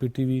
PTV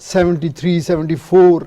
73, 74,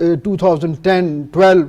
2010, 12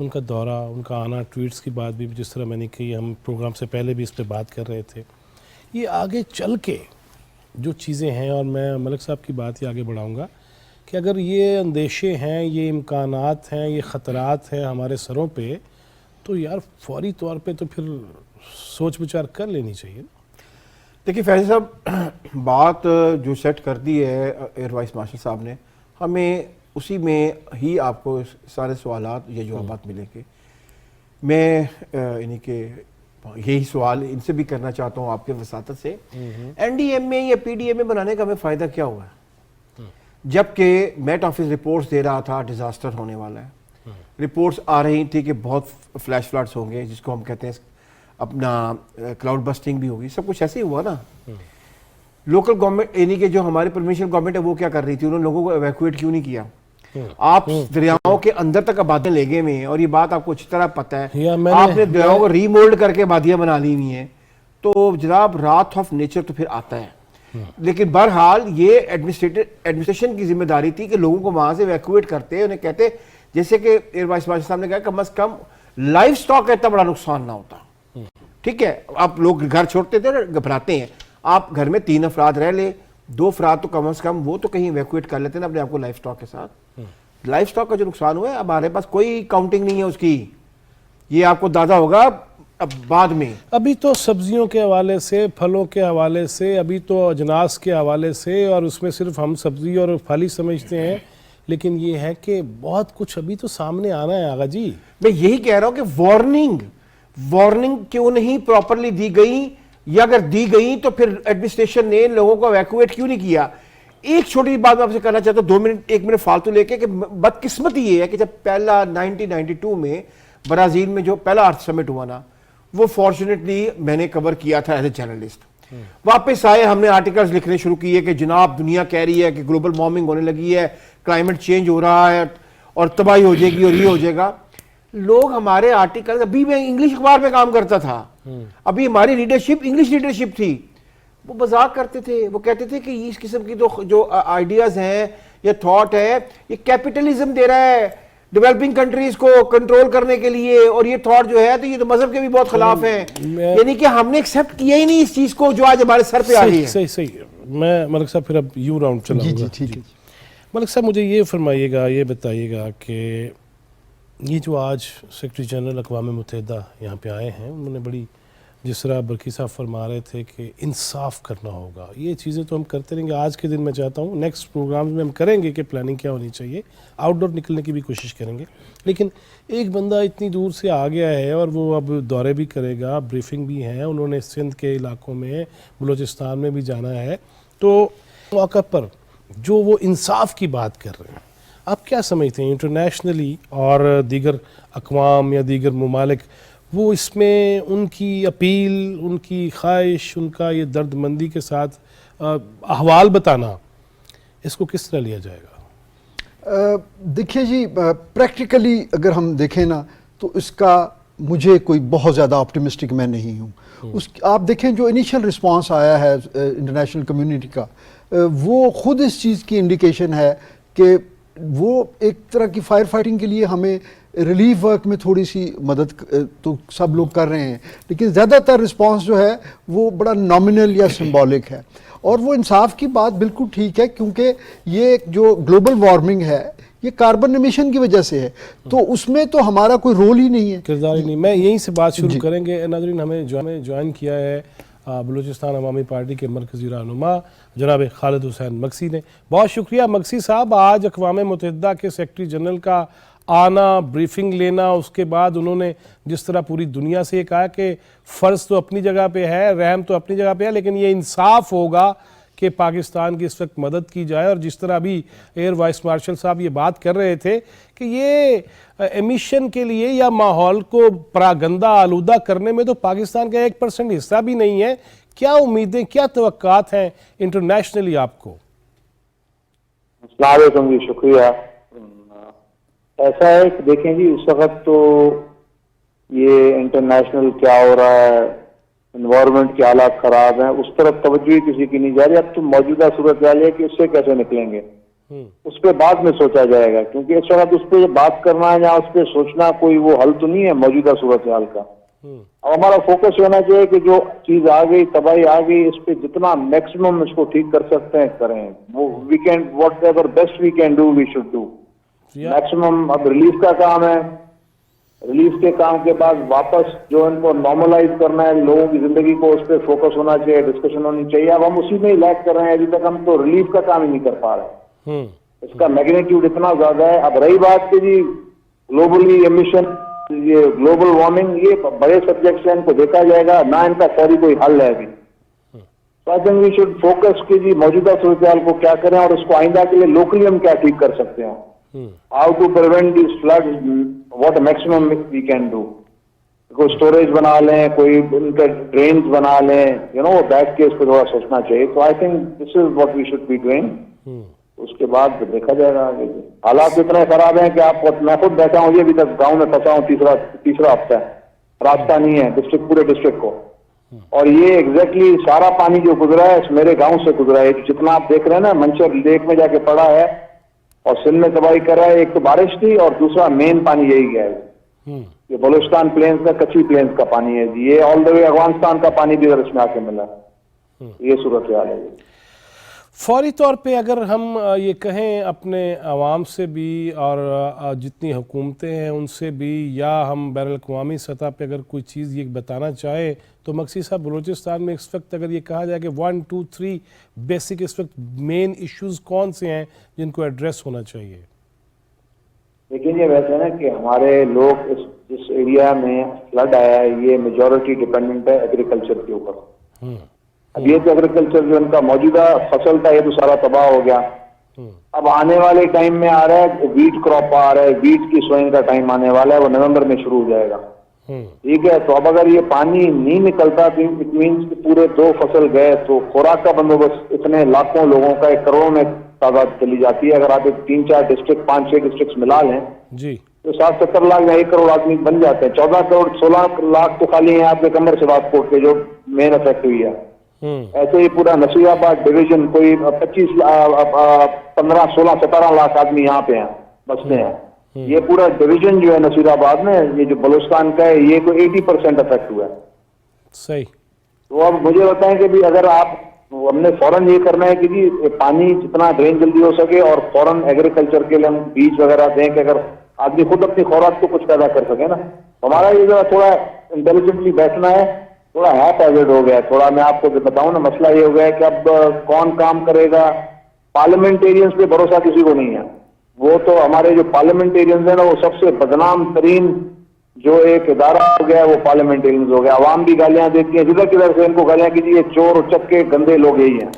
ان کا دورہ، ان کا آنا، ٹویٹس کی بات بھی جس طرح میں نے کی، ہم پروگرام سے پہلے بھی اس پہ بات کر رہے تھے، یہ آگے چل کے جو چیزیں ہیں، اور میں ملک صاحب کی بات ہی آگے بڑھاؤں گا کہ اگر یہ اندیشے ہیں، یہ امکانات ہیں، یہ خطرات ہیں ہمارے سروں پہ، تو یار فوری طور پہ تو پھر سوچ بچار کر لینی چاہیے. دیکھیے فیض صاحب، بات جو سیٹ کر دی ہے ایئر وائس مارشل صاحب نے، ہمیں اسی میں ہی آپ کو سارے سوالات یا جوابات ملیں گے. میں یعنی کہ یہی سوال ان سے بھی کرنا چاہتا ہوں آپ کے وساطت سے، این ڈی ایم اے یا پی ڈی ایم اے بنانے کا ہمیں فائدہ کیا ہوا ہے؟ جبکہ میٹ آفس رپورٹس دے رہا تھا ڈیزاسٹر ہونے والا ہے، رپورٹس آ رہی تھی کہ بہت فلیش فلڈس ہوں گے، جس کو ہم کہتے ہیں اپنا کلاؤڈ بسٹنگ بھی ہوگی، سب کچھ ایسے ہی ہوا نا. لوکل گورنمنٹ یعنی کہ جو ہماری پرمیشنل گورنمنٹ ہے وہ کیا کر رہی تھی؟ انہوں نے لوگوں کو ایویکویٹ کیوں نہیں کیا؟ آپ دریاؤں کے اندر تک آبادیاں لے گئے ہوئے ہیں، اور یہ بات آپ کو اچھی طرح پتہ ہے، آپ نے دریاؤں کو ری مولڈ کر کے آبادیاں بنا لی ہوئی ہیں. تو جناب رات آف نیچر تو پھر آتا ہے. لیکن بہرحال یہ ایڈمنسٹریشن کی ذمہ داری تھی کہ لوگوں کو وہاں سے ایویکویٹ کرتے، انہیں کہتے جیسے کہ ایئر وائس مارشل صاحب نے کہا کم از کم لائف سٹاک کا اتنا بڑا نقصان نہ ہوتا. ٹھیک ہے، آپ لوگ گھر چھوڑتے تھے گھبراتے ہیں، آپ گھر میں 3 افراد رہ لے، 2 افراد تو کم از کم وہ تو کہیں ایویکویٹ کر لیتے ہیں اپنے آپ کو لائف سٹاک کے ساتھ. لائف سٹاک کا جو نقصان ہوا ہے اب ہمارے پاس کوئی کاؤنٹنگ نہیں ہے اس کی، یہ آپ کو دادا ہوگا اب بعد میں. ابھی تو سبزیوں کے حوالے سے، پھلوں کے حوالے سے، ابھی تو اجناس کے حوالے سے، اور اس میں صرف ہم سبزی اور پھل ہی سمجھتے ہیں، لیکن یہ ہے کہ بہت کچھ ابھی تو سامنے آنا ہے. آغا جی میں یہی کہہ رہا ہوں کہ وارننگ کیوں نہیں پراپرلی دی گئی، یا اگر دی گئی تو پھر ایڈمنسٹریشن نے لوگوں کو ایویکویٹ کیوں نہیں کیا. ایک چھوٹی بات میں آپ سے کرنا چاہتا ہوں 2 منٹ 1 منٹ فالتو لے کے، کہ بدقسمتی یہ ہے کہ جب پہلا 1992 میں برازیل میں جو پہلا ارتھ سمٹ ہوا نا، وہ فارچونیٹلی میں نے کور کیا تھا ایز اے جرنلسٹ. واپس آئے، ہم نے آرٹیکلز لکھنے شروع کیے کہ جناب دنیا کہہ رہی ہے کہ گلوبل وارمنگ ہونے لگی ہے، کلائمیٹ چینج ہو رہا ہے اور تباہی ہو جائے گی اور یہ ہو جائے گا. لوگ ہمارے آرٹیکل، ابھی میں انگلش اخبار میں کام کرتا تھا، ابھی ہماری لیڈرشپ انگلش لیڈرشپ تھی، وہ مذاق کرتے تھے، وہ کہتے تھے کہ اس قسم کی جو آئیڈیاز ہیں یا تھاٹ ہے، یہ کیپٹلزم دے رہا ہے ڈیولپنگ کنٹریز کو کنٹرول کرنے کے لیے، اور یہ تھاٹ جو ہے تو یہ تو مذہب کے بھی بہت خلاف ہیں. یعنی کہ ہم نے ایکسیپٹ کیا ہی نہیں اس چیز کو جو آج ہمارے سر پہ آ رہی ہے. صحیح. میں ملک صاحب پھر اب یو راؤنڈ چلاؤں گا. ٹھیک ہے. ملک صاحب مجھے یہ فرمائیے گا، یہ بتائیے گا کہ یہ جو آج سیکرٹری جنرل اقوام متحدہ یہاں پہ آئے ہیں، انہوں نے بڑی، جس طرح برکی صاحب فرما رہے تھے کہ انصاف کرنا ہوگا، یہ چیزیں تو ہم کرتے رہیں گے. آج کے دن میں چاہتا ہوں نیکسٹ پروگرامز میں ہم کریں گے کہ پلاننگ کیا ہونی چاہیے، آؤٹ ڈور نکلنے کی بھی کوشش کریں گے. لیکن ایک بندہ اتنی دور سے آ گیا ہے اور وہ اب دورے بھی کرے گا، بریفنگ بھی ہے، انہوں نے سندھ کے علاقوں میں، بلوچستان میں بھی جانا ہے، تو موقع پر جو وہ انصاف کی بات کر رہے ہیں، آپ کیا سمجھتے ہیں انٹرنیشنلی اور دیگر اقوام یا دیگر ممالک وہ اس میں ان کی اپیل، ان کی خواہش، ان کا یہ درد مندی کے ساتھ احوال بتانا، اس کو کس طرح لیا جائے گا؟ دیکھیے جی، پریکٹیکلی اگر ہم دیکھیں نا تو اس کا مجھے کوئی بہت زیادہ آپٹیمسٹک میں نہیں ہوں. آپ دیکھیں جو انیشل رسپانس آیا ہے انٹرنیشنل کمیونٹی کا، وہ خود اس چیز کی انڈیکیشن ہے کہ وہ ایک طرح کی فائر فائٹنگ کے لیے ہمیں ریلیف ورک میں تھوڑی سی مدد تو سب لوگ کر رہے ہیں، لیکن زیادہ تر رسپانس جو ہے وہ بڑا نامنل یا سمبولک ہے. اور وہ انصاف کی بات بالکل ٹھیک ہے، کیونکہ یہ جو گلوبل وارمنگ ہے یہ کاربن ایمیشن کی وجہ سے ہے، تو اس میں تو ہمارا کوئی رول ہی نہیں ہے، کردار ہی نہیں. میں یہیں سے بات شروع کریں گے. ناظرین، ہمیں جوائن کیا ہے بلوچستان عوامی پارٹی کے مرکزی رہنما جناب خالد حسین مکسی نے. بہت شکریہ مکسی صاحب. آج اقوام متحدہ کے سیکرٹری جنرل کا آنا، بریفنگ لینا، اس کے بعد انہوں نے جس طرح پوری دنیا سے یہ کہا کہ فرض تو اپنی جگہ پہ ہے، رحم تو اپنی جگہ پہ ہے، لیکن یہ انصاف ہوگا کہ پاکستان کی اس وقت مدد کی جائے. اور جس طرح ابھی ایئر وائس مارشل صاحب یہ بات کر رہے تھے کہ یہ ایمیشن کے لیے یا ماحول کو پراگندہ آلودہ کرنے میں تو پاکستان کا 1% حصہ بھی نہیں ہے. کیا امیدیں، کیا توقعات ہیں انٹرنیشنلی آپ کو؟ السلام علیکم جی، شکریہ. ایسا ہے کہ دیکھیں جی، اس وقت تو یہ انٹرنیشنل کیا ہو رہا ہے، انوائرمنٹ کے حالات خراب ہیں، اس طرف توجہ ہی کسی کی نہیں جا رہی. اب تو موجودہ صورتحال ہے کہ اس سے کیسے نکلیں گے. اس پہ بعد میں سوچا جائے گا, کیونکہ اس وقت اس پہ بات کرنا ہے یا اس پہ سوچنا کوئی وہ حل تو نہیں ہے موجودہ صورتحال کا. اب ہمارا فوکس ہونا چاہیے کہ جو چیز آ گئی, تباہی آ گئی, اس پہ جتنا میکسیمم اس کو ٹھیک کر سکتے ہیں کریں. وہ we can whatever best we can do we should do maximum. اب ریلیف کا کام ہے, ریلیف کے کام کے بعد واپس جو ان کو نارملائز کرنا ہے لوگوں کی زندگی کو, اس پہ فوکس ہونا چاہیے, ڈسکشن ہونی چاہیے. اب ہم اسی میں ہی لیک کر رہے ہیں, ابھی تک ہم تو ریلیف کا کام ہی نہیں کر پا رہے. اس کا میگنیٹیوڈ اتنا زیادہ ہے. اب رہی بات کہ جی گلوبلی ایمیشن, یہ گلوبل وارمنگ, یہ بڑے سبجیکٹس ہیں, ان کو دیکھا جائے گا, نہ ان کا فوری کوئی حل ہے ابھی. تو I think we should focus کہ جی موجودہ صورتحال کو کیا کریں اور اس کو آئندہ کے لیے لوکلی ہم کیا ٹھیک کر سکتے ہیں. How to prevent these flood, what maximum we can do. کوئی اسٹوریج بنا لیں, کوئی ان کے ڈرینز بنا لیں, یو نو بیک کے اس پہ تھوڑا سوچنا چاہیے. تو I think this is what we should be doing. اس کے بعد دیکھا جائے گا آگے. حالات اتنے خراب ہیں کہ آپ, میں خود بیٹھا ہوں, یہ ابھی تک گاؤں میں پھنسا ہوں, تیسرا ہفتہ ہے, راستہ نہیں ہے ڈسٹرکٹ, پورے ڈسٹرکٹ کو. اور یہ ایگزیکٹلی سارا پانی جو گزرا ہے میرے گاؤں سے گزرا ہے. جتنا آپ دیکھ رہے ہیں نا, منچر لیک میں جا کے پڑا ہے اور سندھ میں تباہی کر رہا ہے. ایک تو بارش تھی اور دوسرا مین پانی یہی گیا ہے. یہ بلوچستان پلینس کا, کچھی پلینس کا پانی ہے جی. یہ آل دا وے افغانستان کا پانی بھی ادھر اس میں آ کے ملا. یہ صورتحال ہے. فوری طور پہ اگر ہم یہ کہیں اپنے عوام سے بھی اور جتنی حکومتیں ہیں ان سے بھی, یا ہم بین الاقوامی سطح پہ اگر کوئی چیز یہ بتانا چاہیں تو مقصد صاحب بلوچستان میں اس وقت اگر یہ کہا جائے کہ 1 2 3 بیسک اس وقت مین ایشوز کون سے ہیں جن کو ایڈریس ہونا چاہیے؟ لیکن یہ ویسے ہے نا کہ ہمارے لوگ جس ایریا میں فلڈ آیا ہے یہ میجورٹی ڈپینڈنٹ ہے ایگریکلچر کے اوپر. اب یہ تو ایگریکلچر جو ان کا موجودہ فصل تھا یہ تو سارا تباہ ہو گیا. اب آنے والے ٹائم میں آ رہا ہے ویٹ کراپ آ رہا ہے, ویٹ کی سوئنگ کا ٹائم آنے والا ہے, وہ نومبر میں شروع ہو جائے گا. ٹھیک ہے, تو اب اگر یہ پانی نہیں نکلتا تو اٹ مینس کہ پورے 2 فصل گئے, تو خوراک کا بندوبست اتنے لاکھوں لوگوں کا 1 کروڑ میں تعداد چلی جاتی ہے. اگر آپ 3-4 ڈسٹرکٹ 5-6 ڈسٹرکٹ ملا لیں جی تو 60-70 لاکھ یا 1 کروڑ آدمی بن جاتے ہیں. 14 کروڑ 16 لاکھ تو خالی ہیں آپ کے کمر سے بات کوٹ کے جو مین افیکٹ ہوئی ہے. ایسے ہی پورا نصیر آباد ڈویژن کوئی 25 15 16 17 لاکھ آدمی یہاں پہ ہیں, بستے ہیں. یہ پورا ڈویژن جو ہے نصیر آباد میں, یہ جو بلوچستان کا ہے, یہ کوئی 80% افیکٹ ہوا ہے. صحیح. تو اب مجھے بتائیں کہ بھی اگر آپ, ہم نے فوراً یہ کرنا ہے کہ جی پانی جتنا ڈرین جلدی ہو سکے اور فوراً ایگریکلچر کے لیے ہم بیج وغیرہ دیں کہ اگر آدمی خود اپنی خوراک کو کچھ پیدا کر سکے نا. ہمارا یہ ذرا تھوڑا انٹیلیجنٹلی بیٹھنا ہے, تھوڑا ہیپ ایزڈ ہو گیا ہے. تھوڑا میں آپ کو بتاؤں نا, مسئلہ یہ ہو گیا ہے کہ اب کون کام کرے گا. پارلیمنٹیرینز پہ بھروسہ کسی کو نہیں ہے. وہ تو ہمارے جو پارلیمنٹیرینز ہیں نا, وہ سب سے بدنام ترین جو ایک ادارہ ہو گیا وہ پارلیمنٹیرینز ہو گیا. عوام بھی گالیاں دیتی ہیں جدھر کدھر سے, ان کو گالیاں کیجیے, یہ چور اور چپکے گندے لوگ یہی ہیں.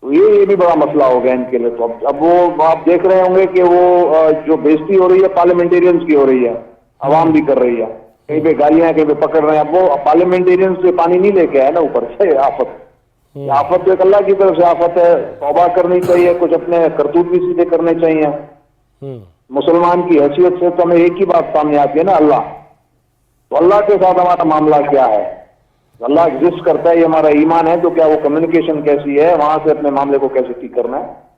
تو یہ بھی بڑا مسئلہ ہو گیا ان کے لیے. تو اب وہ آپ دیکھ رہے ہوں گے کہ وہ جو بےزتی ہو رہی ہے پارلیمنٹیرینز کی ہو رہی ہے, عوام بھی کر رہی ہے. کہیں پہ گالیاں, کہیں پہ پکڑ رہے ہیں. اب وہ پارلیمنٹیرینز سے پانی نہیں لے کے آئے نا اوپر سے. آفت تو ایک اللہ کی طرف سے آفت ہے. توبہ کرنی چاہیے, کچھ اپنے کرتوت بھی سیدھے کرنے چاہیے. مسلمان کی حیثیت سے تو ہمیں ایک ہی بات سامنے آتی ہے نا, اللہ. تو اللہ کے ساتھ ہمارا معاملہ کیا ہے؟ اللہ ایگزسٹ کرتا ہے, یہ ہمارا ایمان ہے. تو کیا وہ کمیونیکیشن کیسی ہے, وہاں سے اپنے معاملے کو کیسے ٹھیک کرنا ہے,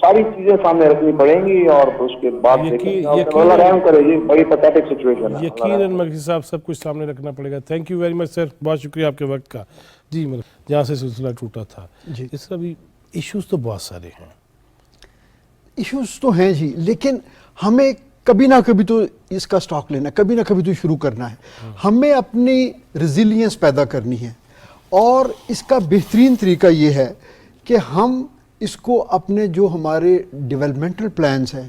ساری چیزیں سامنے رکھنی پڑیں گی. اور اس کے بعد اللہ رحم کرے جی, بڑی پیتھیٹک سچویشن ہے. یقیناً مکی صاحب سب کچھ سامنے رکھنا پڑے گا. تھینک یو ویری مچ سر, بہت شکریہ آپ کے وقت کا. جی جہاں سے سلسلہ ٹوٹا تھا, اس کا بھی ایشوز تو بہت سارے ہیں. ایشوز تو ہیں جی, لیکن ہمیں کبھی نہ کبھی تو اس کا سٹاک لینا ہے, کبھی نہ کبھی تو شروع کرنا ہے. ہمیں اپنی ریزیلینس پیدا کرنی ہے, اور اس کا بہترین طریقہ یہ ہے کہ ہم اس کو اپنے جو ہمارے ڈیولپمنٹل پلانز ہیں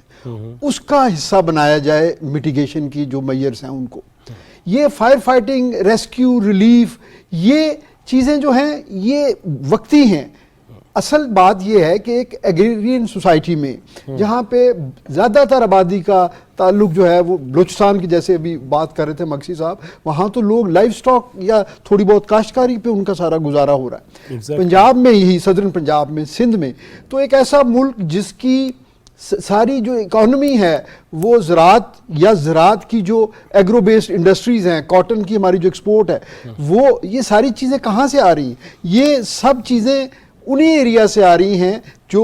اس کا حصہ بنایا جائے. میٹیگیشن کی جو میئرز ہیں ان کو, یہ فائر فائٹنگ, ریسکیو, ریلیف, یہ چیزیں جو ہیں یہ وقتی ہیں. اصل بات یہ ہے کہ ایک ایگریرین سوسائٹی میں جہاں پہ زیادہ تر آبادی کا تعلق جو ہے وہ بلوچستان کی, جیسے ابھی بات کر رہے تھے مقصد صاحب, وہاں تو لوگ لائف سٹاک یا تھوڑی بہت کاشتکاری پہ ان کا سارا گزارا ہو رہا ہے. پنجاب میں یہی, صدرن پنجاب میں, سندھ میں, تو ایک ایسا ملک جس کی ساری جو اکانومی ہے وہ زراعت یا زراعت کی جو ایگرو بیسڈ انڈسٹریز ہیں, کاٹن کی ہماری جو ایکسپورٹ ہے, وہ یہ ساری چیزیں کہاں سے آ رہی ہیں؟ یہ سب چیزیں انہی ایریا سے آ رہی ہیں جو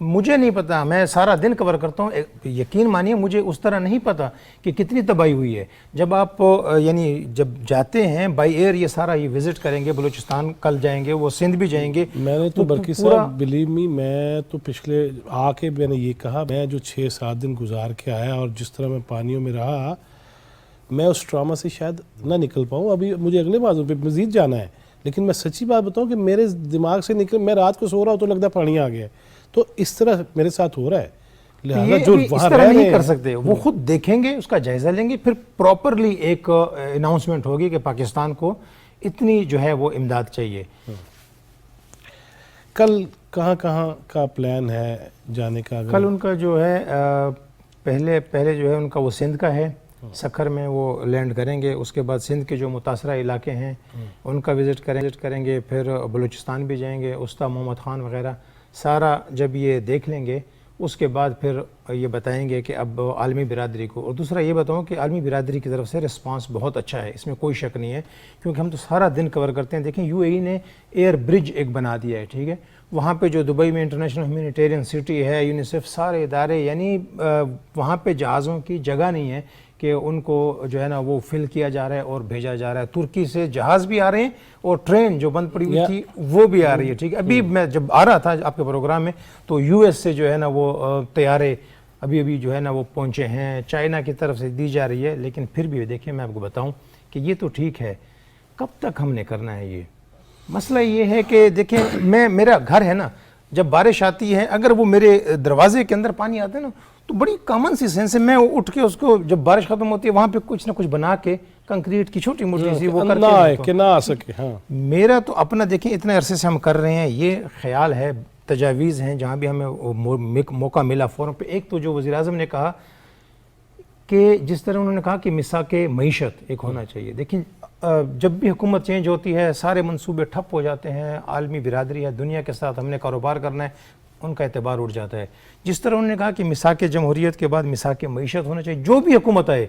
مجھے نہیں پتا، میں سارا دن کور کرتا ہوں، یقین مانیے مجھے اس طرح نہیں پتا کہ کتنی تباہی ہوئی ہے. جب آپ یعنی جب جاتے ہیں بائی ایئر یہ سارا یہ وزٹ کریں گے، بلوچستان کل جائیں گے، وہ سندھ بھی جائیں گے. میں نے تو برکی صاحب بلیو می، میں تو پچھلے آ کے میں نے یہ کہا، میں جو 6-7 دن گزار کے آیا اور جس طرح میں پانیوں میں رہا، میں اس ٹراما سے شاید نہ نکل پاؤں. ابھی مجھے اگلے بازوں پہ مزید جانا ہے، لیکن میں سچی بات بتاؤں کہ میرے دماغ سے نکل، میں رات کو سو رہا ہوں تو لگتا ہے پانی آ گیا ہے. تو اس طرح میرے ساتھ ہو رہا ہے. لہٰذا جو اس وہاں طرح رہ نہیں رہے کر ہیں سکتے، وہ خود دیکھیں گے، اس کا جائزہ لیں گے، پھر پراپرلی ایک اناؤنسمنٹ ہوگی کہ پاکستان کو اتنی جو ہے وہ امداد چاہیے. کل کہاں کہاں کا پلان ہے جانے کا؟ کل ان کا جو ہے پہلے جو ہے ان کا وہ سندھ کا ہے، سکھر میں وہ لینڈ کریں گے. اس کے بعد سندھ کے جو متاثرہ علاقے ہیں ان کا وزٹ کریں گے. پھر بلوچستان بھی جائیں گے، استا محمد خان وغیرہ سارا جب یہ دیکھ لیں گے اس کے بعد پھر یہ بتائیں گے کہ اب عالمی برادری کو. اور دوسرا یہ بتاؤں کہ عالمی برادری کی طرف سے رسپانس بہت اچھا ہے، اس میں کوئی شک نہیں ہے، کیونکہ ہم تو سارا دن کور کرتے ہیں. دیکھیں یو اے ای نے ایئر برج ایک بنا دیا ہے، ٹھیک ہے، وہاں پہ جو دبئی میں انٹرنیشنل ہیومینیٹیرین سٹی ہے، یونیسیف سارے ادارے، یعنی وہاں پہ جہازوں کی جگہ نہیں ہے کہ ان کو جو ہے نا وہ فل کیا جا رہا ہے اور بھیجا جا رہا ہے. ترکی سے جہاز بھی آ رہے ہیں اور ٹرین جو بند پڑی ہوئی تھی وہ بھی آ رہی ہے، ٹھیک ہے. ابھی میں جب آ رہا تھا آپ کے پروگرام میں تو یو ایس سے جو ہے نا وہ طیارے ابھی جو ہے نا وہ پہنچے ہیں، چائنا کی طرف سے دی جا رہی ہے. لیکن پھر بھی دیکھیں میں آپ کو بتاؤں کہ یہ تو ٹھیک ہے، کب تک ہم نے کرنا ہے یہ مسئلہ. یہ ہے کہ دیکھیں میرا گھر ہے نا، جب بارش آتی ہے اگر وہ میرے دروازے کے اندر پانی آتا ہے نا تو بڑی کامن سی سینس ہے، میں اٹھ کے اس کو جب بارش ختم ہوتی ہے وہاں پہ کچھ نہ کچھ بنا کے کنکریٹ کی چھوٹی موٹی سی وہ کہ نہ آ سکے. ہاں میرا تو اپنا دیکھیں اتنے عرصے سے ہم کر رہے ہیں، یہ خیال ہے، تجاویز ہیں جہاں بھی ہمیں موقع ملا فورم پہ. ایک تو جو وزیر اعظم نے کہا کہ جس طرح انہوں نے کہا کہ مساق معیشت ایک ہونا چاہیے. دیکھیں جب بھی حکومت چینج ہوتی ہے سارے منصوبے ٹھپ ہو جاتے ہیں، عالمی برادری ہے، دنیا کے ساتھ ہم نے کاروبار کرنا ہے، ان کا اعتبار اٹھ جاتا ہے. جس طرح انہوں نے کہا کہ مساق جمہوریت کے بعد مساق معیشت ہونا چاہیے. جو بھی حکومت آئے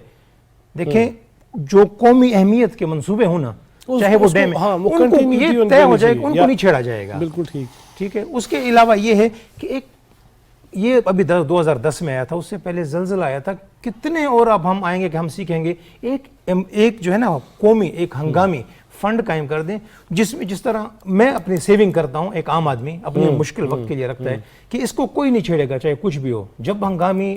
دیکھیں جو قومی اہمیت کے منصوبے ہونا، چاہے وہ ڈیم ان کو یہ طے ہو جائے گا، ان کو نہیں چھیڑا جائے گا. بالکل ٹھیک ہے. اس کے علاوہ یہ ہے کہ ایک یہ ابھی 2010 میں آیا تھا، اس سے پہلے زلزلہ آیا تھا، کتنے اور اب ہم آئیں گے کہ ہم سیکھیں گے. ایک جو ہے نا قومی ایک ہنگامی فنڈ قائم کر دیں جس میں جس طرح میں اپنی سیونگ کرتا ہوں، ایک عام آدمی اپنے مشکل وقت کے لیے رکھتا ہے کہ اس کو کوئی نہیں چھیڑے گا چاہے کچھ بھی ہو. جب ہنگامی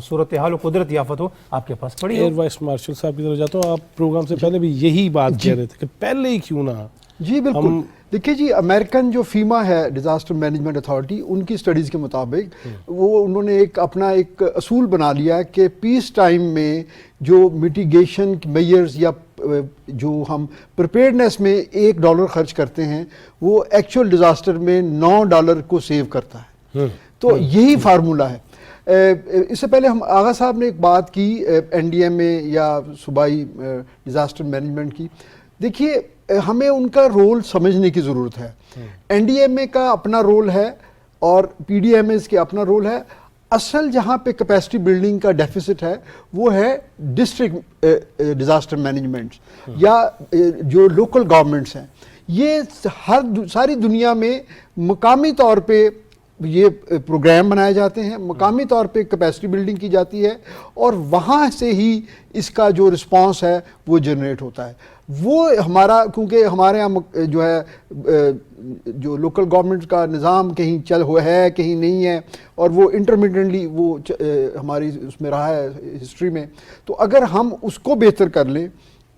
صورتحال و قدرتی آفت ہو آپ کے پاس پڑی ہو. ایئر وائس مارشل صاحب کی طرف جاتا ہوں. آپ پروگرام سے پہلے بھی یہی بات کہہ رہے تھے کہ پہلے ہی کیوں نہ. جی بالکل. دیکھیے جی، امریکن جو فیما ہے ڈیزاسٹر مینجمنٹ اتھارٹی، ان کی سٹڈیز کے مطابق وہ انہوں نے اپنا ایک اصول بنا لیا کہ پیس ٹائم میں جو میٹیگیشن میئرز یا جو ہم پریپیئرنیس میں $1 خرچ کرتے ہیں وہ ایکچوئل ڈیزاسٹر میں $9 کو سیو کرتا ہے. تو یہی فارمولہ ہے. اس سے پہلے ہم آغا صاحب نے ایک بات کی این ڈی ایم اے یا صوبائی ڈیزاسٹر مینجمنٹ کی. دیکھیے ہمیں ان کا رول سمجھنے کی ضرورت ہے. این ڈی ایم اے کا اپنا رول ہے اور پی ڈی ایم ایز کے اپنا رول ہے. اصل جہاں پہ کیپیسٹی بلڈنگ کا ڈیفیسٹ ہے وہ ہے ڈسٹرکٹ ڈیزاسٹر مینجمنٹ یا جو لوکل گورنمنٹس ہیں. یہ ساری دنیا میں مقامی طور پہ یہ پروگرام بنائے جاتے ہیں، مقامی طور پہ کیپیسٹی بلڈنگ کی جاتی ہے اور وہاں سے ہی اس کا جو رسپانس ہے وہ جنریٹ ہوتا ہے. وہ ہمارا کیونکہ ہمارے یہاں جو ہے جو لوکل گورنمنٹ کا نظام کہیں چل ہوا ہے کہیں نہیں ہے اور وہ انٹرمیڈینٹلی وہ ہماری اس میں رہا ہے ہسٹری میں. تو اگر ہم اس کو بہتر کر لیں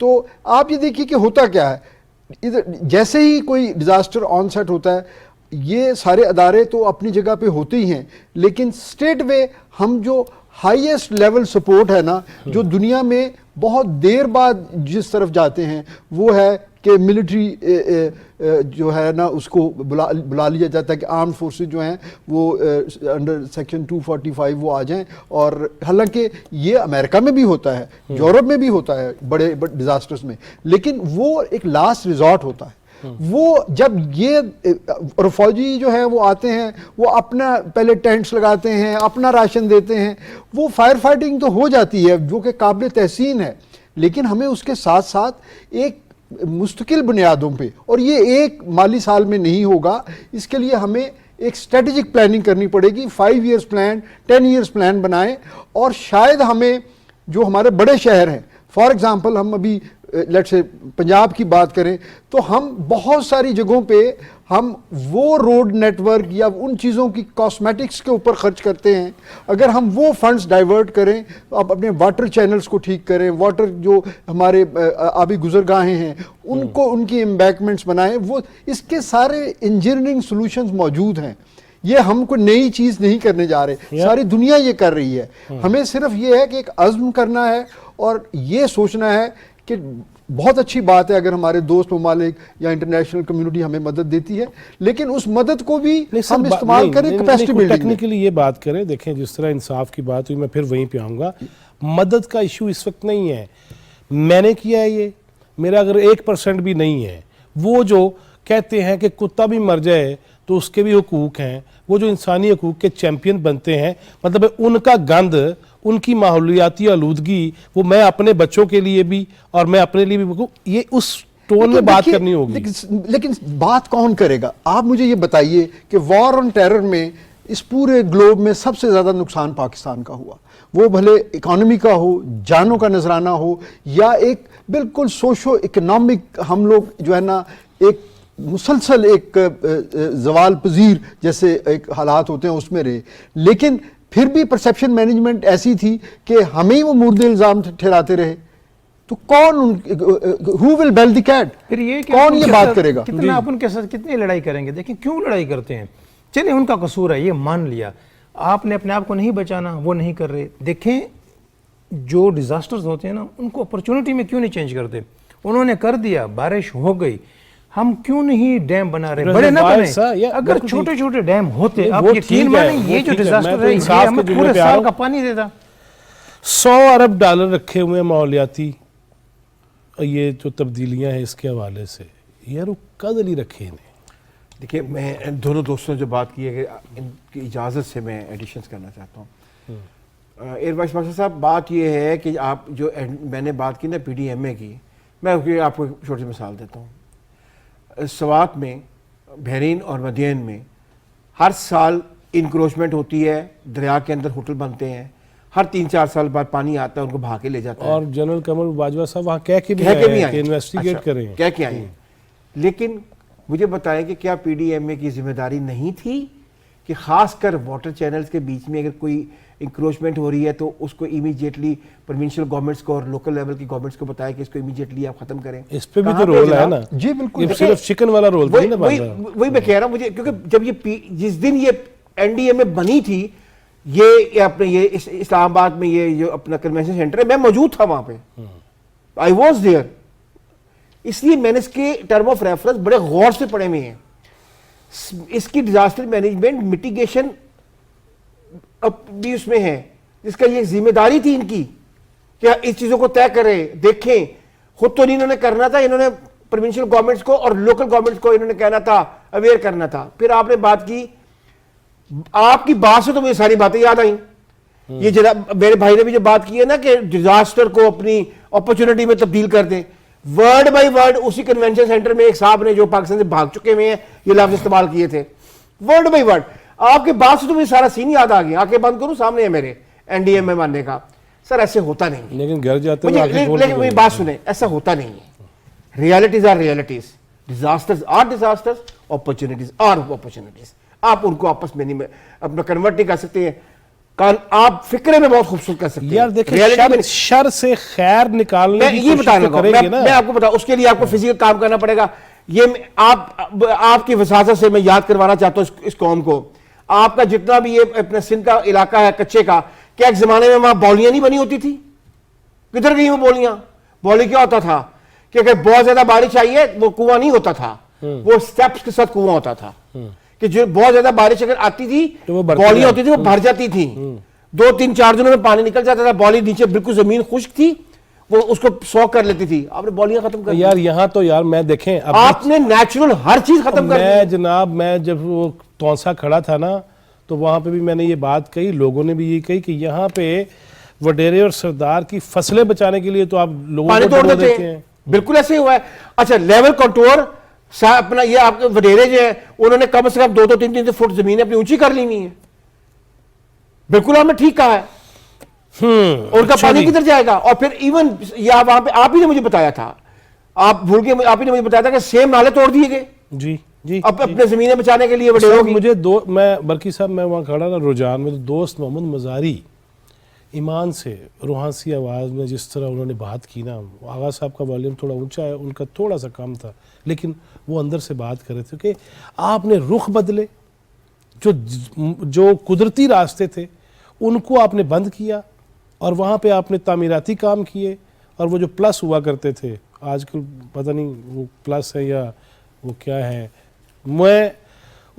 تو آپ یہ دیکھیے کہ ہوتا کیا ہے، جیسے ہی کوئی ڈیزاسٹر آن سیٹ ہوتا ہے یہ سارے ادارے تو اپنی جگہ پہ ہوتے ہی ہیں، لیکن اسٹیٹ وے ہم جو ہائیسٹ لیول سپورٹ ہے نا جو دنیا میں بہت دیر بعد جس طرف جاتے ہیں وہ ہے کہ ملٹری جو ہے نا اس کو بلا لیا جاتا ہے کہ آرم فورسز جو ہیں وہ انڈر سیکشن 245 وہ آ جائیں. اور حالانکہ یہ امریکہ میں بھی ہوتا ہے، یورپ میں بھی ہوتا ہے بڑے ڈیزاسٹرز میں، لیکن وہ ایک لاسٹ ریزورٹ ہوتا ہے. وہ جب یہ اور فوجی جو ہیں وہ آتے ہیں وہ اپنا پہلے ٹینٹس لگاتے ہیں، اپنا راشن دیتے ہیں، وہ فائر فائٹنگ تو ہو جاتی ہے جو کہ قابل تحسین ہے، لیکن ہمیں اس کے ساتھ ساتھ ایک مستقل بنیادوں پہ، اور یہ ایک مالی سال میں نہیں ہوگا، اس کے لیے ہمیں ایک اسٹریٹجک پلاننگ کرنی پڑے گی, 5 ایئرس پلان, 10 ایئرس پلان بنائیں. اور شاید ہمیں جو ہمارے بڑے شہر ہیں, فار ایگزامپل ہم ابھی لیٹ سے پنجاب کی بات کریں تو ہم بہت ساری جگہوں پہ ہم وہ روڈ نیٹ ورک یا ان چیزوں کی کاسمیٹکس کے اوپر خرچ کرتے ہیں. اگر ہم وہ فنڈز ڈائیورٹ کریں, اب اپنے واٹر چینلز کو ٹھیک کریں, واٹر جو ہمارے آبی گزرگاہیں ہیں ان کو ان کی امبیکمنٹس بنائیں, وہ اس کے سارے انجینئرنگ سولوشنز موجود ہیں. یہ ہم کو نئی چیز نہیں کرنے جا رہے, ساری دنیا یہ کر رہی ہے. ہمیں صرف یہ ہے کہ ایک عزم کرنا ہے اور یہ سوچنا ہے کہ بہت اچھی بات ہے اگر ہمارے دوست ممالک یا انٹرنیشنل کمیونٹی ہمیں مدد دیتی ہے, لیکن اس مدد کو بھی ہم استعمال کریں کیپیسٹی بلڈنگ میں. ٹیکنیکلی یہ بات کریں, دیکھیں جس طرح انصاف کی بات ہوئی, میں پھر وہیں پہ آؤں گا. مدد کا ایشو اس وقت نہیں ہے میں نے کیا ہے یہ, میرا اگر 1% بھی نہیں ہے. وہ جو کہتے ہیں کہ کتا بھی مر جائے تو اس کے بھی حقوق ہیں, وہ جو انسانی حقوق کے چیمپئن بنتے ہیں, مطلب ان کا گند, ان کی ماحولیاتی آلودگی, وہ میں اپنے بچوں کے لیے بھی اور میں اپنے لیے بھی, یہ اس ٹون میں بات کرنی ہوگی. لیکن بات کون کرے گا؟ آپ مجھے یہ بتائیے کہ وار آن ٹیرر میں اس پورے گلوب میں سب سے زیادہ نقصان پاکستان کا ہوا, وہ بھلے اکانومی کا ہو, جانوں کا نذرانہ ہو, یا ایک بالکل سوشو اکنامک ہم لوگ جو ہے نا ایک مسلسل ایک زوال پذیر جیسے ایک حالات ہوتے ہیں اس میں رہے. لیکن پھر بھی پرسیپشن مینجمنٹ ایسی تھی کہ ہمیں ہی وہ مورد الزام ٹھہراتے رہے. تو کون who will bell the cat؟ پھر یہ کہ کون یہ بات کرے گا؟ کتنا آپ ان کے ساتھ کتنی لڑائی کریں گے؟ دیکھیں کیوں لڑائی کرتے ہیں, چلیں ان کا قصور ہے, یہ مان لیا, آپ نے اپنے آپ کو نہیں بچانا, وہ نہیں کر رہے. دیکھیں جو ڈیزاسٹرز ہوتے ہیں نا, ان کو اپرچونٹی میں کیوں نہیں چینج کرتے؟ انہوں نے کر دیا, بارش ہو گئی, ہم کیوں نہیں ڈیم بنا رہے؟ بڑے نہ بنیں. اگر چھوٹے چھوٹے ڈیم ہوتے, آپ یقین مانیں یہ جو ڈیزاسٹر ہے یہ ہمیں پورے سال کا پانی دیتا. $100 ارب رکھے ہوئے ہیں یہ جو تبدیلیاں ہیں اس کے حوالے سے, یار وہ قدر ہی رکھے انہیں. دیکھیے میں دونوں دوستوں نے جو بات کی ہے کہ ان کی اجازت سے میں ایڈیشنز کرنا چاہتا ہوں. ایئر وائس مارشل صاحب, بات یہ ہے کہ آپ جو میں نے بات کی نا پی ڈی ایم اے کی, میں آپ کو ایک چھوٹی سی مثال دیتا ہوں. سوات میں, بحرین اور مدین میں ہر سال انکروچمنٹ ہوتی ہے, دریا کے اندر ہوٹل بنتے ہیں, ہر 3-4 سال بعد پانی آتا ہے, ان کو بہا کے لے جاتا ہے. اور جنرل قمر باجوہ صاحب وہاں کہہ کے بھی آئے ہیں کہ انویسٹیگیٹ کریں, کہہ کے آئے ہیں. لیکن مجھے بتائیں کہ کیا پی ڈی ایم اے کی ذمہ داری نہیں تھی کہ خاص کر واٹر چینلز کے بیچ میں اگر کوئی انکروچمنٹ ہو رہی ہے تو اس کو امیجیٹلی پروونشل گورنمنٹس کو اور لوکل لیول کی گورنمنٹس کو بتایا کہ اس کو امیجیٹلی آپ ختم کریں. اس پہ بھی تو رول ہے نا. جی بالکل, یہ صرف چکن والا رول نہیں نا. وہی میں کہہ رہا ہوں, مجھے کیونکہ جب یہ جس دن یہ این ڈی ایم اے بنی تھی, یہ اپنے یہ اسلام آباد میں یہ جو اپنا کنونشن سینٹر ہے, میں موجود تھا وہاں پہ, آئی واز دیئر. اس لیے میں نے اس کے ٹرم آف ریفرنس بڑے غور سے پڑھے ہوئے ہیں. اس کی ڈیزاسٹر مینجمنٹ مٹیگیشن بھی اس میں ہے, جس کا یہ ذمہ داری تھی ان کی کہ اس چیزوں کو طے کریں, دیکھیں. خود تو نہیں انہوں نے کرنا تھا, انہوں نے پروونشل گورنمنٹس کو اور لوکل گورنمنٹس کو انہوں نے کہنا تھا, اویئر کرنا تھا. پھر آپ نے بات کی, آپ کی بات سے تو مجھے ساری باتیں یاد آئیں. یہ جناب میرے بھائی نے بھی جو بات کی ہے نا کہ ڈیزاسٹر کو اپنی اپرچونٹی میں تبدیل کر دیں, ورڈ بائی ورڈ اسی کنونشن سینٹر میں ایک صاحب نے جو پاکستان سے بھاگ چکے ہوئے ہیں یہ لفظ استعمال کیے تھے, ورڈ بائی ورڈ. آپ کے بات سے تو مجھے سارا سین یاد آ گیا, آنکھیں بند کروں سامنے ہے میرے این ڈی ایم اے ماننے کا. سر ایسے ہوتا نہیں, لیکن گھر جاتے لیکن میری بات سنیں, ایسا ہوتا نہیں ہے. Realities are realities, disasters are disasters, opportunities are opportunities. آپ ان کو آپس میں نہیں اپنا کنورٹ نہیں کر سکتے ہیں. آپ فکرے میں بہت خوبصورت کر سکتے ہیں. یار دیکھیں شر سے خیر نکالنے کی کوشش کریں گے نا. میں آپ کو بتاؤں, اس کے لیے آپ کو فزیکل کام کرنا پڑے گا. یہ آپ کی وساطت سے میں یاد کروانا چاہتا ہوں اس قوم کو, آپ کا جتنا بھی یہ اپنا سندھ کا علاقہ ہے کچے کا, کیا ایک زمانے میں وہاں بالیاں نہیں بنی ہوتی تھی؟ کدھر گئی وہ بالیاں؟ بالی کیا ہوتا تھا کہ اگر بہت زیادہ بارش چاہیے وہ کنواں نہیں ہوتا تھا, وہ سٹیپس کے ساتھ کنواں ہوتا تھا کہ جو بہت زیادہ بارش اگر آتی تھی بالیاں ہوتی تھی وہ بھر جاتی تھی, 2-3-4 دنوں میں پانی نکل جاتا تھا, بالی نیچے بالکل زمین خشک تھی, وہ اس کو سوک کر لیتی تھی. آپ نے بالیاں ختم کر دی. یار یہاں تو یار میں دیکھیں آپ نے نیچرل ہر چیز ختم کر دی. میں جناب میں جب وہ تونسا کھڑا تھا نا تو وہاں پہ بھی میں نے یہ بات کہی, لوگوں نے بھی یہ کہی کہ یہاں پہ وڈیرے اور سردار کی فصلیں بچانے کے لیے تو آپ لوگوں کو توڑ دیتے ہیں. بالکل ایسے ہی ہوا ہے. اچھا لیول کنٹرول اپنا یہ آپ کے وڈیرے جو ہیں انہوں نے کم سے کم 2-3 فٹ زمین اپنی اونچی کر لینی ہے. بالکل آپ نے ٹھیک کہا ہے. اور ان کا پانی کدھر جائے گا؟ اور پھر ایون یا وہاں پہ آپ ہی نے مجھے بتایا تھا, آپ بھول گئے, آپ ہی نے مجھے بتایا تھا کہ سیم نالے توڑ دیے گئے جی جی اپنے زمینیں بچانے کے لیے وڈیروں کی. مجھے میں برکی صاحب میں وہاں کھڑا نا رجحان میں, تو دوست محمد مزاری ایمان سے روحانسی آواز میں جس طرح انہوں نے بات کی نا, آغا صاحب کا والیوم تھوڑا اونچا ہے, ان کا تھوڑا سا کم تھا, لیکن وہ اندر سے بات کر رہے تھے کہ آپ نے رخ بدلے, جو قدرتی راستے تھے ان کو آپ نے بند کیا, اور وہاں پہ آپ نے تعمیراتی کام کیے, اور وہ جو پلس ہوا کرتے تھے آج کل پتہ نہیں وہ پلس ہے یا وہ کیا ہے, میں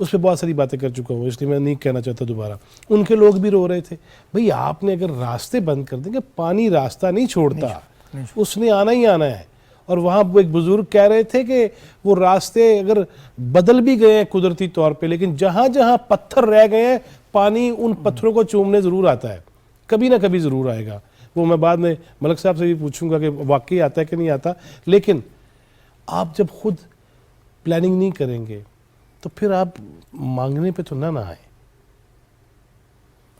اس پہ بہت ساری باتیں کر چکا ہوں, اس لیے میں نہیں کہنا چاہتا دوبارہ. ان کے لوگ بھی رو رہے تھے, بھئی آپ نے اگر راستے بند کر دیں گے, پانی راستہ نہیں چھوڑتا, اس نے آنا ہی آنا ہے. اور وہاں ایک بزرگ کہہ رہے تھے کہ وہ راستے اگر بدل بھی گئے ہیں قدرتی طور پہ, لیکن جہاں جہاں پتھر رہ گئے ہیں پانی ان پتھروں کو چومنے ضرور آتا ہے, کبھی نہ کبھی ضرور آئے گا. وہ میں بعد میں ملک صاحب سے بھی پوچھوں گا کہ واقعی آتا ہے کہ نہیں آتا. لیکن آپ جب خود پلاننگ نہیں کریں گے تو پھر آپ مانگنے پہ تو نہ آئیں.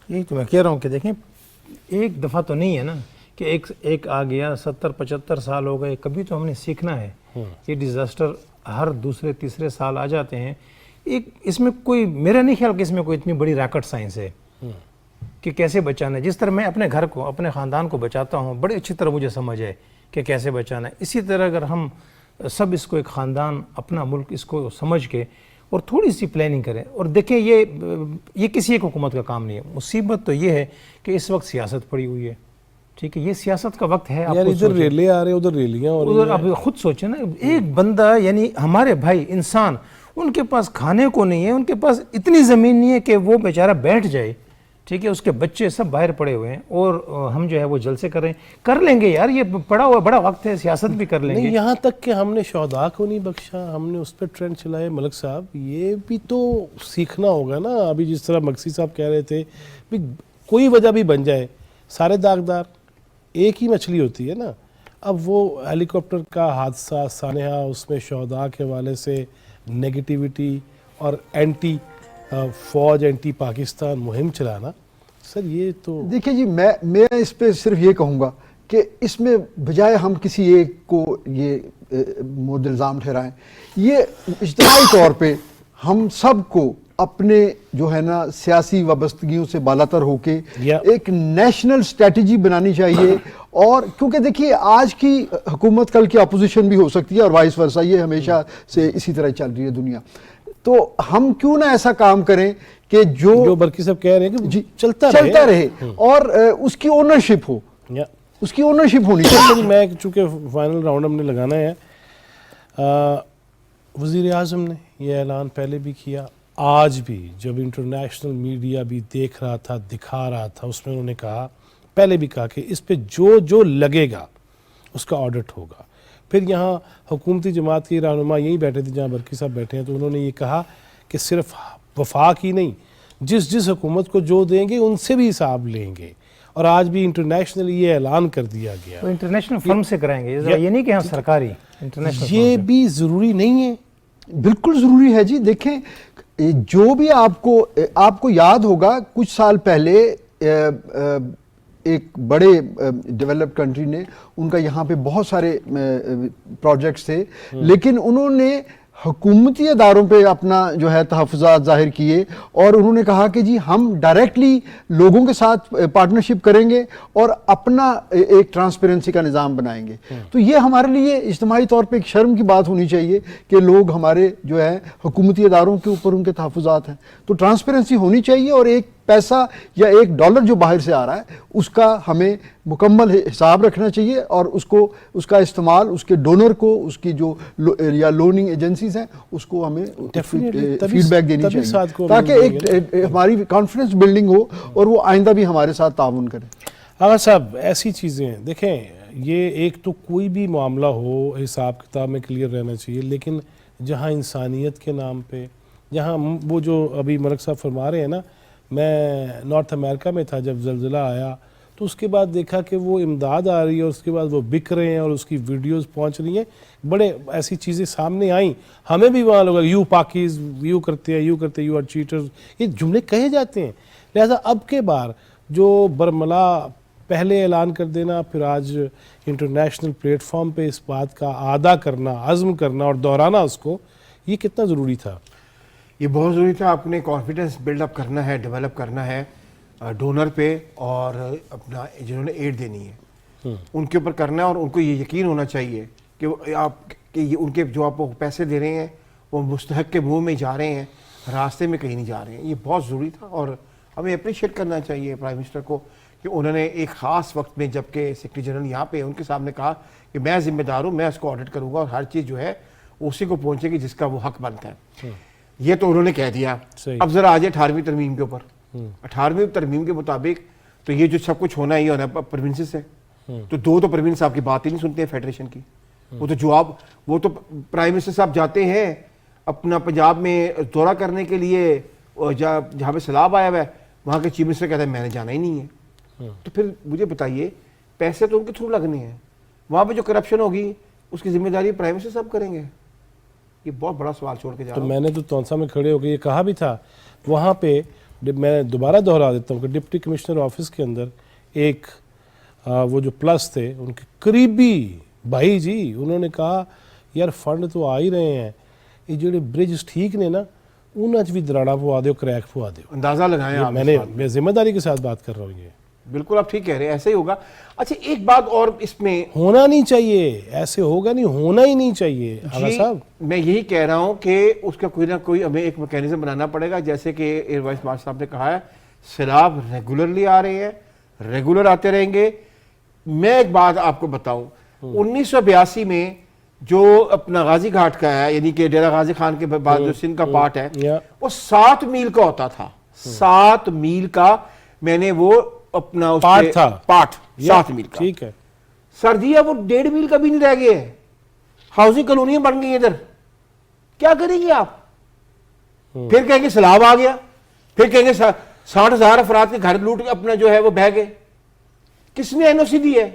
یہی تو میں کہہ رہا ہوں کہ دیکھیں ایک دفعہ تو نہیں ہے نا کہ ایک آ گیا, 70-75 سال ہو گئے, کبھی تو ہم نے سیکھنا ہے. یہ ڈیزاسٹر ہر دوسرے تیسرے سال آ جاتے ہیں. اس میں کوئی, میرا نہیں خیال کہ اس میں کوئی اتنی بڑی راکٹ سائنس ہے کہ کیسے بچانا ہے. جس طرح میں اپنے گھر کو, اپنے خاندان کو بچاتا ہوں, بڑے اچھی طرح مجھے سمجھ ہے کہ کیسے بچانا ہے. اسی طرح اگر ہم سب اس کو, ایک خاندان, اپنا ملک, اس کو سمجھ کے اور تھوڑی سی پلاننگ کریں. اور دیکھیں یہ کسی ایک حکومت کا کام نہیں ہے. مصیبت تو یہ ہے کہ اس وقت سیاست پڑی ہوئی ہے, ٹھیک ہے, یہ سیاست کا وقت ہے. یار ادھر ریلے آ رہے, ادھر ریلیاں ہو رہی ہیں. آپ خود سوچیں نا, ایک بندہ یعنی ہمارے بھائی انسان, ان کے پاس کھانے کو نہیں ہے, ان کے پاس اتنی زمین نہیں ہے کہ وہ بیچارہ بیٹھ جائے, ٹھیک ہے, اس کے بچے سب باہر پڑے ہوئے ہیں, اور ہم جو ہے وہ جلسے کر لیں گے یار, یہ پڑا ہوا بڑا وقت ہے, سیاست بھی کر لیں گے. نہیں, یہاں تک کہ ہم نے شہداء کو نہیں بخشا, ہم نے اس پہ ٹرینڈ چلائے. ملک صاحب یہ بھی تو سیکھنا ہوگا نا. ابھی جس طرح مکسی صاحب کہہ رہے تھے کوئی وجہ بھی بن جائے, سارے داغدار ایک ہی مچھلی ہوتی ہے نا. اب وہ ہیلی کاپٹر کا حادثہ سانحہ, اس میں شہداء کے حوالے سے نیگیٹیوٹی اور اینٹی فوج, اینٹی پاکستان مہم چلانا, سر یہ تو دیکھیں جی, میں اس پہ صرف یہ کہوں گا کہ اس میں بجائے ہم کسی ایک کو یہ مورد الزام ٹھہرائیں, یہ اجتماعی طور پہ ہم سب کو اپنے جو ہے نا سیاسی وابستگیوں سے بالاتر ہو کے ایک نیشنل اسٹریٹجی بنانی چاہیے. اور کیونکہ دیکھیے آج کی حکومت کل کی اپوزیشن بھی ہو سکتی ہے, اور وائس ورسا, یہ ہمیشہ سے اسی طرح چل رہی ہے دنیا. تو ہم کیوں نہ ایسا کام کریں کہ جو برکی صاحب کہہ رہے ہیں کہ جی چلتا رہے اور اس کی اونرشپ ہو, اس کی اونرشپ ہونی چاہیے. میں چونکہ فائنل راؤنڈ ہم نے لگانا ہے, وزیر اعظم نے یہ اعلان پہلے بھی کیا, آج بھی جب انٹرنیشنل میڈیا بھی دیکھ رہا تھا, دکھا رہا تھا, اس میں انہوں نے کہا, پہلے بھی کہا کہ اس پہ جو لگے گا اس کا آڈٹ ہوگا. پھر یہاں حکومتی جماعت کی رہنما یہی بیٹھے تھے جہاں برکی صاحب بیٹھے ہیں, تو انہوں نے یہ کہا کہ صرف وفاق ہی نہیں, جس حکومت کو جو دیں گے ان سے بھی حساب لیں گے. اور آج بھی انٹرنیشنل یہ اعلان کر دیا گیا, انٹرنیشنل فرم سے کرائیں گے, یہ نہیں کہ ہم سرکاری, انٹرنیشنل. یہ بھی ضروری نہیں ہے. بالکل ضروری ہے جی. دیکھیں جو بھی آپ کو یاد ہوگا, کچھ سال پہلے ایک بڑے ڈیولپڈ کنٹری نے, ان کا یہاں پہ بہت سارے پروجیکٹس تھے, لیکن انہوں نے حکومتی اداروں پہ اپنا جو ہے تحفظات ظاہر کیے, اور انہوں نے کہا کہ جی ہم ڈائریکٹلی لوگوں کے ساتھ پارٹنرشپ کریں گے اور اپنا ایک ٹرانسپیرنسی کا نظام بنائیں گے. تو یہ ہمارے لیے اجتماعی طور پہ ایک شرم کی بات ہونی چاہیے کہ لوگ ہمارے جو ہے حکومتی اداروں کے اوپر ان کے تحفظات ہیں. تو ٹرانسپیرنسی ہونی چاہیے, اور ایک پیسہ یا $1 جو باہر سے آ رہا ہے اس کا ہمیں مکمل حساب رکھنا چاہیے, اور اس کا استعمال اس کے ڈونر کو, اس کی جو یا لوننگ ایجنسیز ہیں اس کو ہمیں فیڈ بیک دینی چاہیے, تاکہ ایک ہماری کانفیڈنس بلڈنگ ہو اور وہ آئندہ بھی ہمارے ساتھ تعاون کریں. آغا صاحب ایسی چیزیں دیکھیں, یہ ایک تو کوئی بھی معاملہ ہو حساب کتاب میں کلیئر رہنا چاہیے, لیکن جہاں انسانیت کے نام پہ, جہاں وہ جو ابھی ملک صاحب فرما رہے ہیں نا, میں نارتھ امریکہ میں تھا جب زلزلہ آیا, تو اس کے بعد دیکھا کہ وہ امداد آ رہی ہے اور اس کے بعد وہ بک رہے ہیں اور اس کی ویڈیوز پہنچ رہی ہیں, بڑے ایسی چیزیں سامنے آئیں. ہمیں بھی وہاں لوگ یو پاکیز, یو کرتے ہیں, یو آر چیٹرز, یہ جملے کہے جاتے ہیں. لہذا اب کے بار جو برملا پہلے اعلان کر دینا, پھر آج انٹرنیشنل پلیٹ فارم پہ اس بات کا اعادہ کرنا, عزم کرنا اور دہرانا اس کو, یہ کتنا ضروری تھا؟ یہ بہت ضروری تھا. اپنے کانفیڈنس بلڈ اپ کرنا ہے, ڈیولپ کرنا ہے ڈونر پہ, اور اپنا جنہوں نے ایڈ دینی ہے ان کے اوپر کرنا ہے, اور ان کو یہ یقین ہونا چاہیے کہ آپ کہ یہ ان کے جو آپ پیسے دے رہے ہیں وہ مستحق کے منہ میں جا رہے ہیں, راستے میں کہیں نہیں جا رہے ہیں. یہ بہت ضروری تھا, اور ہمیں اپریشیٹ کرنا چاہیے پرائم منسٹر کو کہ انہوں نے ایک خاص وقت میں, جبکہ سیکرٹری جنرل یہاں پہ ان کے سامنے کہا کہ میں ذمہ دار ہوں, میں اس کو آڈٹ کروں گا اور ہر چیز جو ہے اسی کو پہنچے گی جس کا وہ حق بنتا ہے. یہ تو انہوں نے کہہ دیا. اب ذرا آج 18ویں ترمیم کے اوپر. 18ویں ترمیم کے مطابق تو یہ جو سب کچھ ہونا ہے یہ ہونا ہے پروونسز سے. تو دو پروونس صاحب کی بات ہی نہیں سنتے ہیں فیڈریشن کی. وہ تو پرائم منسٹر صاحب جاتے ہیں اپنا پنجاب میں دورہ کرنے کے لیے, جہاں پہ سیلاب آیا ہوا ہے وہاں کے چیف منسٹر کہتا ہے میں نے جانا ہی نہیں ہے. تو پھر مجھے بتائیے, پیسے تو ان کے تھرو لگنے ہیں, وہاں پہ جو کرپشن ہوگی اس کی ذمہ داری پرائم منسٹر صاحب کریں گے. یہ بہت بڑا سوال چھوڑ کے جا رہا تو ہوں. میں نے تو تونسا میں کھڑے ہو کے یہ کہا بھی تھا وہاں پہ, میں دوبارہ دہرا دیتا ہوں کہ ڈپٹی کمشنر آفس کے اندر ایک وہ جو پلس تھے ان کے قریبی بھائی جی, انہوں نے کہا یار فنڈ تو آ ہی رہے ہیں, یہ جڑے برج ٹھیک نے نا انہاں چ بھی دراڑا پوا دیو, کریک پوا دیو. اندازہ لگائیں آپ. میں ذمہ داری کے ساتھ بات کر رہا ہوں. یہ بالکل آپ ٹھیک کہہ رہے ہیں, ایسے ہی ہوگا. اچھا ایک بات اور اس میں ہونا نہیں چاہیے, ایسے ہوگا نہیں, ہونا ہی نہیں چاہیے. آغا صاحب میں یہی کہہ رہا ہوں کہ اس کا کوئی نہ کوئی ہمیں ایک میکینزم بنانا پڑے گا. جیسے کہ ایئر وائس مارشل صاحب نے کہا ہے سیلاب ریگولرلی آ رہے ہیں, ریگولر آتے رہیں گے. میں ایک بات آپ کو بتاؤں, 1982 میں جو اپنا غازی گھاٹ کا ہے, یعنی کہ ڈیرہ غازی خان کے بعد جو سندھ کا پارٹ ہے, وہ 7 میل کا ہوتا تھا. 7 میل کا میں نے وہ اپنا پارٹ 7 میل کا. ٹھیک ہے سر جی اب وہ 1.5 میل کا بھی نہیں رہ گئے ہیں. ہاؤسنگ کالونیاں بن گئی ادھر. کیا کریں گے آپ؟ پھر کہیں گے سیلاب آ گیا, پھر کہیں گے 60,000 افراد کے گھر لوٹ کے اپنا جو ہے وہ بہ گئے. کس نے این او سی دی ہے؟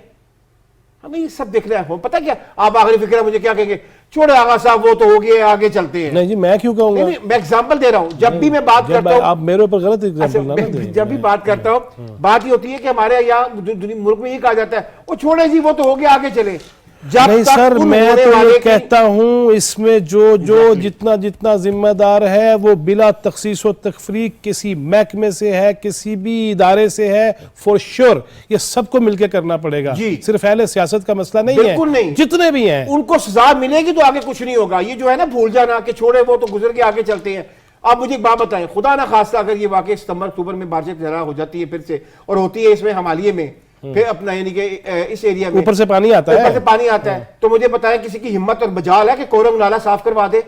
ہمیں یہ سب دیکھ رہے ہیں. پتہ کیا آپ آخری فکر ہے مجھے کیا کہیں گے, چھوڑے آغا صاحب وہ تو ہو گئے, آگے چلتے ہیں. نہیں جی, میں کیوں کہوں گا, میں ایگزامپل دے رہا ہوں. جب بھی میں بات کرتا ہوں, آپ میرے اوپر غلط ایگزامپل نہ دیں. جب بھی بات کرتا ہوں بات یہ ہوتی ہے کہ ہمارے یہاں ملک میں یہ کہا جاتا ہے وہ چھوڑے جی وہ تو ہو گیا, آگے چلے. نہیں سر, میں تو یہ کہتا ہوں اس میں جو جتنا ذمہ دار ہے وہ بلا تخصیص و تفریق کسی محکمے سے ہے, کسی بھی ادارے سے ہے, فور شور یہ سب کو مل کے کرنا پڑے گا. صرف اہل سیاست کا مسئلہ نہیں ہے, بالکل نہیں, جتنے بھی ہیں ان کو سزا ملے گی تو آگے کچھ نہیں ہوگا. یہ جو ہے نا بھول جانا کہ چھوڑے وہ تو گزر کے آگے چلتے ہیں. آپ مجھے ایک بات بتائیں, خدا نہ خواستہ اگر یہ واقعی ستمبر اکتوبر میں بارشیں زیادہ ہو جاتی ہے پھر سے, اور ہوتی ہے اس میں ہمالیہ میں, پھر اپنا یعنی کہ اس ایریا میں اوپر سے پانی آتا ہے, تو مجھے بتائیں کسی کی ہمت اور مجال ہے کہ کورنگ نالا صاف کروا دے,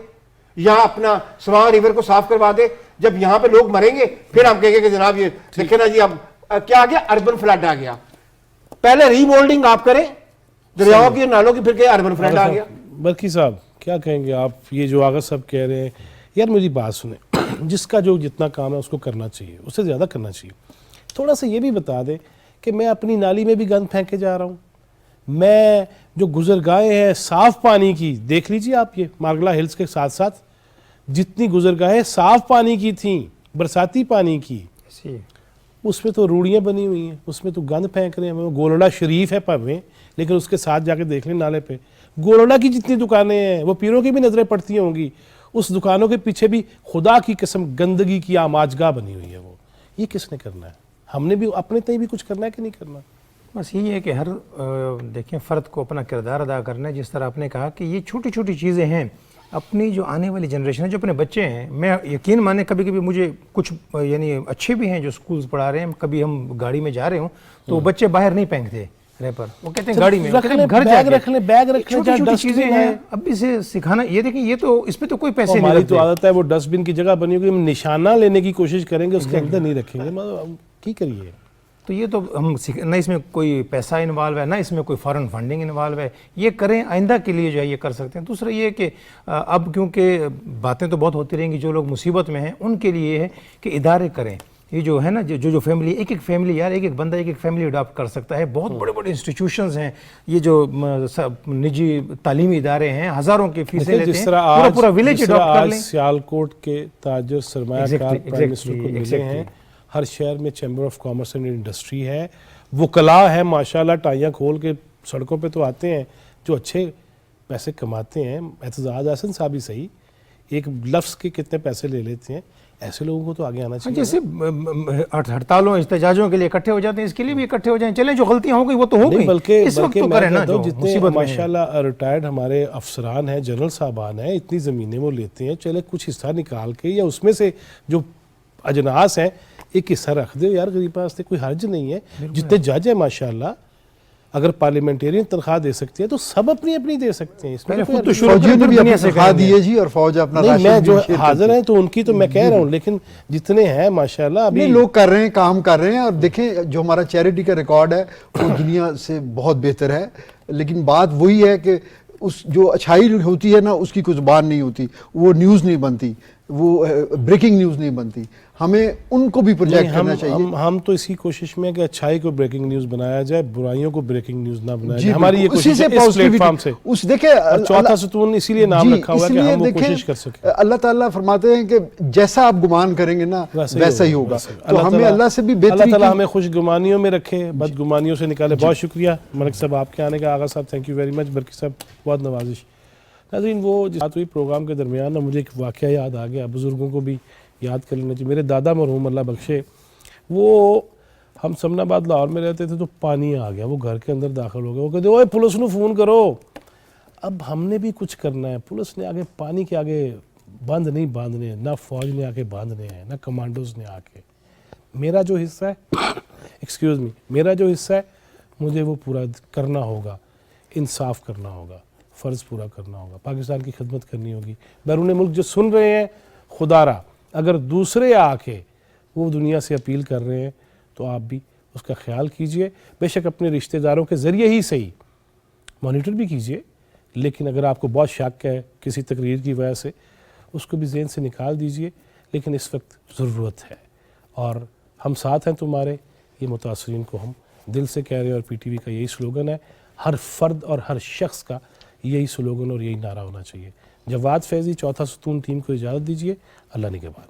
یہاں اپنا سوان ریور کو صاف کروا دے؟ جب یہاں پہ لوگ مریں گے پھر ہم کہیں گے کہ جناب یہ دیکھیں نا جی اب کیا آ گیا, اربن فلڈ آ گیا. پہلے ری مولڈنگ آپ کریں دریاؤں کی, نالوں کی, پھر کہ اربن فلڈ آ گیا. برکی صاحب کیا کہیں گے آپ, یہ جو آغا صاحب کہہ رہے ہیں, یار میری بات سنیں, جس کا جو جتنا کام ہے اس کو کرنا چاہیے, اس سے زیادہ کرنا چاہیے. تھوڑا سا یہ بھی بتا دیں کہ میں اپنی نالی میں بھی گند پھینکے جا رہا ہوں, میں جو گزرگاہیں ہیں صاف پانی کی, دیکھ لیجیے آپ یہ مارگلا ہلز کے ساتھ ساتھ جتنی گزرگاہیں صاف پانی کی تھیں, برساتی پانی کی, اس میں تو روڑیاں بنی ہوئی ہیں, اس میں تو گند پھینک رہے ہیں. گولڑا شریف ہے پویں, لیکن اس کے ساتھ جا کے دیکھ لیں نالے پہ گولڑا کی جتنی دکانیں ہیں وہ پیروں کی بھی نظریں پڑتی ہوں گی, اس دکانوں کے پیچھے بھی خدا کی قسم گندگی کی آماجگاہ بنی ہوئی ہے. وہ یہ کس نے کرنا ہے؟ ہم نے بھی اپنے تئیں بھی کچھ کرنا ہے کہ نہیں کرنا؟ بس یہی ہے کہ ہر دیکھیں فرد کو اپنا کردار ادا کرنا ہے. جس طرح آپ نے کہا کہ یہ چھوٹی چھوٹی چیزیں ہیں, اپنی جو آنے والی جنریشن ہے, جو اپنے بچے ہیں, میں یقین مانیں کبھی کبھی مجھے کچھ یعنی اچھے بھی ہیں جو سکولز پڑھا رہے ہیں, کبھی ہم گاڑی میں جا رہے ہوں تو بچے باہر نہیں پھینکتے ریپر, وہ کہتے ہیں گاڑی میں گھر بیگ رکھ لیں, چھوٹی چیزیں ہیں. اب اسے سکھانا, یہ دیکھیں یہ تو اس پہ تو کوئی پیسے نہیں ہماری لگتے. تو عادت ہے وہ ڈسٹ بن کی جگہ بنی ہوگی, ہم نشانہ لینے کی کوشش کریں گے, اس کے اندر نہیں رکھیں گے, کی کریے. تو یہ تو ہم نہ اس میں کوئی پیسہ انوالو ہے, نہ اس میں کوئی فارن فنڈنگ انوالو ہے. یہ کریں آئندہ کے لیے جو ہے یہ کر سکتے ہیں. دوسرا یہ کہ اب کیونکہ باتیں تو بہت ہوتی رہیں گی, جو لوگ مصیبت میں ہیں ان کے لیے یہ ہے کہ ادارے کریں. یہ جو ہے نا جو فیملی ایک فیملی یار ایک بندہ ایک فیملی اڈاپٹ کر سکتا ہے. بہت بڑے بڑے انسٹیٹیوشنز ہیں, یہ جو نجی تعلیمی ادارے ہیں ہزاروں کی فیسیں لیتے ہیں, پورا ولیج اڈاپٹ کر لیں. سیالکوٹ کے تاجر سرمایہ کار پرائم منسٹر کو ملے ہیں, ہر شہر میں chamber of commerce and industry ہے, وکلاء ہے ماشاءاللہ ٹائیاں کھول کے سڑکوں پہ تو آتے ہیں جو اچھے پیسے کماتے ہیں. اعتزاز احسن صاحب ہی صحیح, ایک لفظ کے کتنے پیسے لے لیتے ہیں, ایسے لوگوں کو تو آگے آنا چاہیے. جیسے ہڑتالوں احتجاجوں کے لیے اکٹھے ہو جاتے ہیں, اس کے لیے بھی اکٹھے ہو جائیں. چلیں جو غلطیاں ہو گئی وہ تو ہو گئی, بلکہ اس وقت تو کریں نا جو جتنے ماشاءاللہ ریٹائرڈ ہمارے افسران ہیں, جنرل صاحبان ہیں, اتنی زمینیں وہ لیتے ہیں, چلے کچھ حصہ نکال کے یا اس میں سے جو اجناس ہیں ایک حصہ رکھ دے یار غریباں واسطے, کوئی حرج نہیں ہے. جتنے جج ہیں ماشاءاللہ اگر پارلیمنٹیرین تنخواہ دے سکتے ہیں تو سب اپنی اپنی دے سکتے ہیں. اس میں خود تو فوجیوں نے بھی اپنی تنخواہ دی ہے جی, اور فوج اپنا نہیں, میں جو حاضر ہیں تو ان کی تو میں کہہ رہا ہوں, لیکن جتنے ہیں ماشاءاللہ ابھی لوگ کر رہے ہیں, کام کر رہے ہیں. اور دیکھیں جو ہمارا چیریٹی کا ریکارڈ ہے وہ دنیا سے بہت بہتر ہے, لیکن بات وہی ہے کہ اس جو اچھائی ہوتی ہے نا اس کی کوئی زبان نہیں ہوتی, وہ نیوز نہیں بنتی, وہ بریکنگ نیوز نہیں بنتی. ہمیں ان کو بھی پروجیکٹ کرنا چاہیے. ہم تو اسی کوشش میں کہ اچھائی کو بریکنگ نیوز بنایا جائے, برائیوں کو بریکنگ نیوز نہ بنایا جائے. ہماری یہ کوشش ہے اس پلیٹ فارم سے. دیکھیں چوتھا ستون اسی لیے نام رکھا ہوا ہے کہ ہم وہ کوشش کر سکیں. اللہ تعالیٰ فرماتے ہیں کہ جیسا آپ گمان کریں گے نا ویسا ہی ہوگا. تو ہمیں اللہ سے بھی بہتری, اللہ تعالیٰ ہمیں خوش گمانیوں میں رکھے, بد گمانیوں سے نکالے. بہت شکریہ ملک صاحب آپ کے آنے کا. آغا صاحب thank you very much. Burki صاحب بہت نوازش. ناظرین وہ جس بات ہوئی پروگرام کے درمیان نا مجھے ایک واقعہ یاد آ گیا, بزرگوں کو بھی یاد کر لینا چاہیے. میرے دادا مرحوم اللہ بخشے, وہ ہم سمن آباد لاہور میں رہتے تھے تو پانی آ گیا, وہ گھر کے اندر داخل ہو گیا. وہ کہتے اوے پولیس نو فون کرو. اب ہم نے بھی کچھ کرنا ہے, پولیس نے آگے پانی کے آگے بند نہیں باندھنے, نہ فوج نے آ کے باندھنے ہیں, نہ کمانڈوز نے آ کے. میرا جو حصہ ہے ایکسکیوز می میرا جو حصہ ہے مجھے وہ پورا کرنا ہوگا, انصاف کرنا ہوگا, فرض پورا کرنا ہوگا, پاکستان کی خدمت کرنی ہوگی. بیرون ملک جو سن رہے ہیں خدا را, اگر دوسرے آ کے وہ دنیا سے اپیل کر رہے ہیں تو آپ بھی اس کا خیال کیجئے. بے شک اپنے رشتہ داروں کے ذریعے ہی صحیح مانیٹر بھی کیجئے, لیکن اگر آپ کو بہت شک ہے کسی تقریر کی وجہ سے اس کو بھی ذہن سے نکال دیجئے. لیکن اس وقت ضرورت ہے اور ہم ساتھ ہیں تمہارے, یہ متاثرین کو ہم دل سے کہہ رہے ہیں, اور پی ٹی وی کا یہی سلوگن ہے, ہر فرد اور ہر شخص کا یہی سلوگن اور یہی نعرہ ہونا چاہیے. جواد فیضی چوتھا ستون ٹیم کو اجازت دیجئے. اللہ نگہبان.